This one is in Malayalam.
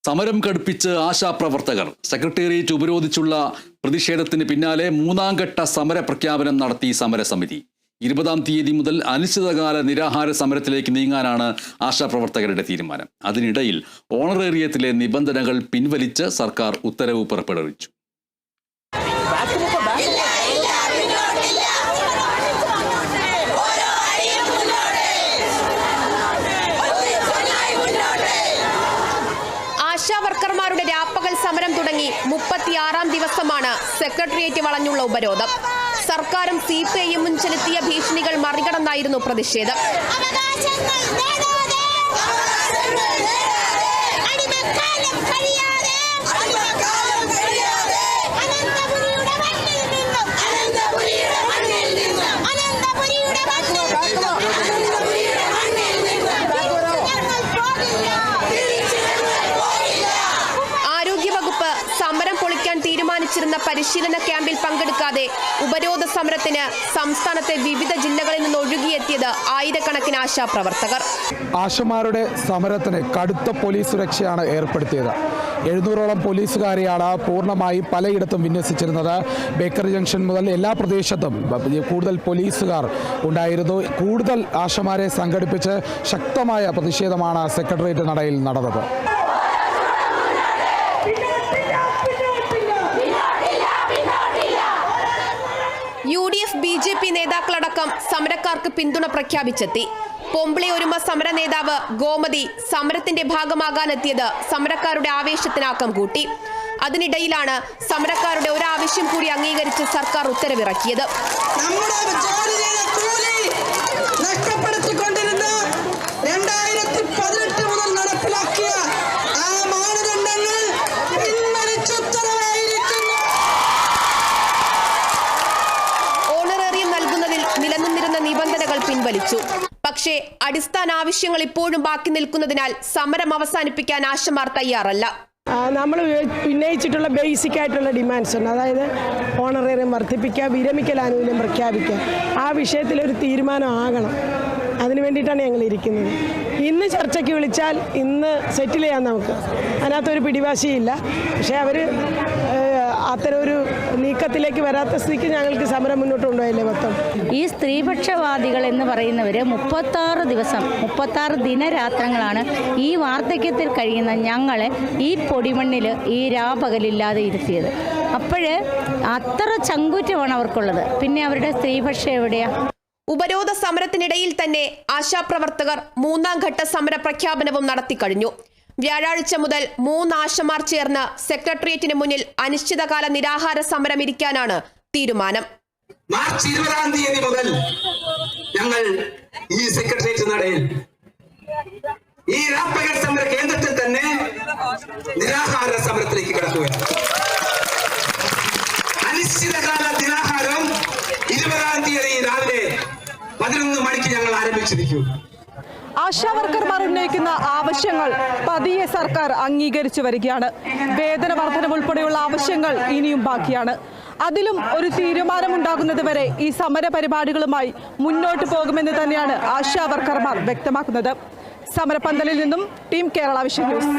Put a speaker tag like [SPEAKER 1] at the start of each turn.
[SPEAKER 1] സമരം കടുപ്പിച്ച് ആശാപ്രവർത്തകർ സെക്രട്ടേറിയറ്റ് ഉപരോധിച്ചുള്ള പ്രതിഷേധത്തിന് പിന്നാലെ മൂന്നാം ഘട്ട സമര പ്രഖ്യാപനം നടത്തി സമരസമിതി. 20-ാം തീയതി മുതൽ അനിശ്ചിതകാല നിരാഹാര സമരത്തിലേക്ക് നീങ്ങാനാണ് ആശാപ്രവർത്തകരുടെ തീരുമാനം. അതിനിടയിൽ ഓണറേറിയത്തിലെ നിബന്ധനകൾ പിൻവലിച്ച് സർക്കാർ ഉത്തരവ് പുറപ്പെടുവിച്ചു.
[SPEAKER 2] ആശാവർക്കർമാരുടെ രാപ്പകൽ സമരം തുടങ്ങി 36-ാം ദിവസമാണ് സെക്രട്ടേറിയറ്റ് വളഞ്ഞുള്ള ഉപരോധം. സർക്കാരും CPIM-ഉം ചെലുത്തിയ ഭീഷണികൾ മറികടന്നായിരുന്നു പ്രതിഷേധം. സമരം പൊളിക്കാൻ തീരുമാനിച്ചിരുന്ന പരിശീലന ക്യാമ്പിൽ പങ്കെടുക്കാതെ ഉപരോധ സമരത്തിന് സംസ്ഥാനത്തെ വിവിധ ജില്ലകളിൽ നിന്ന് ഒഴുകിയെത്തിയത് ആയിരക്കണക്കിന് ആശാപ്രവർത്തകർ.
[SPEAKER 3] ആശമാരുടെ സമരത്തിന് കടുത്ത പോലീസ് സുരക്ഷയാണ് ഏർപ്പെടുത്തിയത്. 700ഓളം പോലീസുകാരെയാണ് പൂർണ്ണമായും പലയിടത്തും വിന്യസിച്ചിരുന്നത്. ബേക്കറി ജംഗ്ഷൻ മുതൽ എല്ലാ പ്രദേശത്തും കൂടുതൽ പോലീസുകാർ ഉണ്ടായിരുന്നു. കൂടുതൽ ആശമാരെ സംഘടിപ്പിച്ച് ശക്തമായ പ്രതിഷേധമാണ് സെക്രട്ടേറിയറ്റ് നടയിൽ നടന്നത്.
[SPEAKER 2] UDF BJP നേതാക്കളടക്കം സമരക്കാർക്ക് പിന്തുണ പ്രഖ്യാപിച്ചെത്തി. പൊമ്പിളി ഒരുമ സമര നേതാവ് ഗോമതി സമരത്തിന്റെ ഭാഗമാകാനെത്തിയത് സമരക്കാരുടെ ആവേശത്തിനാക്കം കൂട്ടി. അതിനിടയിലാണ് സമരക്കാരുടെ ഒരാവശ്യം കൂടി അംഗീകരിച്ച് സർക്കാർ ഉത്തരവിറക്കിയത്. നിബന്ധനകൾ പിൻവലിച്ചു. പക്ഷേ അടിസ്ഥാന ആവശ്യങ്ങൾ ഇപ്പോഴും ബാക്കി നിൽക്കുന്നതിനാൽ സമരം അവസാനിപ്പിക്കാൻ ആശമാർ തയ്യാറല്ല.
[SPEAKER 4] നമ്മൾ ഉന്നയിച്ചിട്ടുള്ള ബേസിക് ആയിട്ടുള്ള ഡിമാൻഡ്സ് ഉണ്ട്. അതായത് ഓണറേറിയം വർദ്ധിപ്പിക്കുക, വിരമിക്കൽ ആനുകൂല്യം പ്രഖ്യാപിക്കുക. ആ വിഷയത്തിലൊരു തീരുമാനം ആകണം. അതിനു വേണ്ടിയിട്ടാണ് ഞങ്ങൾ ഇരിക്കുന്നത്. ഇന്ന് ചർച്ചയ്ക്ക് വിളിച്ചാൽ ഇന്ന് സെറ്റിൽ ചെയ്യാൻ നമുക്ക് അതിനകത്തൊരു പിടിവാശിയില്ല. പക്ഷേ അവർ അത്തരം ഒരു നീക്കത്തിലേക്ക് വരാത്ത സ്ഥിതിക്ക് ഞങ്ങൾക്ക് സമരം മുന്നോട്ട് കൊണ്ടുപോയില്ലേ മൊത്തം.
[SPEAKER 5] ഈ സ്ത്രീപക്ഷവാദികൾ എന്ന് പറയുന്നവർ 36 ദിനരാത്രങ്ങളാണ് ഈ വാർദ്ധക്യത്തിൽ കഴിയുന്ന ഞങ്ങളെ ഈ പൊടിമണ്ണിൽ ഈ രാപകലില്ലാതെ ഇരുത്തിയത്. അപ്പോഴേ അത്ര ചങ്കൂറ്റമാണ് അവർക്കുള്ളത്. പിന്നെ അവരുടെ സ്ത്രീപക്ഷ എവിടെയാ?
[SPEAKER 2] ഉപരോധ സമരത്തിനിടയിൽ തന്നെ ആശാപ്രവർത്തകർ മൂന്നാം ഘട്ട സമര പ്രഖ്യാപനവും നടത്തിക്കഴിഞ്ഞു. വ്യാഴാഴ്ച മുതൽ 3 ആശമാർ ചേർന്ന് സെക്രട്ടേറിയറ്റിന് മുന്നിൽ അനിശ്ചിതകാല നിരാഹാര സമരം ഇരിക്കാനാണ് തീരുമാനം.
[SPEAKER 6] മാർച്ച് 20-ാം തീയതി മുതൽ ഞങ്ങൾ ഈ സെക്രട്ടേറിയറ്റ് നടയിൽ ഈ രാപ്പകൽ സമര കേന്ദ്രത്തിൽ തന്നെ നിരാഹാര സമരത്തിലേക്ക് കടക്കുകയാണ്. അനിശ്ചിതകാല നിരാഹാരം 20-ാം തീയതി രാവിലെ 11 മണിക്ക് ഞങ്ങൾ ആരംഭിച്ചിരിക്കും.
[SPEAKER 7] ആശാവർക്കർമാർ ഉന്നയിക്കുന്ന ആവശ്യങ്ങൾ പതിയെ സർക്കാർ അംഗീകരിച്ചു വരികയാണ്. വേതന വർധനം ഉൾപ്പെടെയുള്ള ആവശ്യങ്ങൾ ഇനിയും ബാക്കിയാണ്. അതിലും ഒരു തീരുമാനമുണ്ടാകുന്നത് വരെ ഈ സമര പരിപാടികളുമായി മുന്നോട്ട് പോകുമെന്ന് തന്നെയാണ് ആശാവർക്കർമാർ വ്യക്തമാക്കുന്നത്. സമരപന്തലിൽ നിന്നും ടീം കേരള വിഷൻ ന്യൂസ്.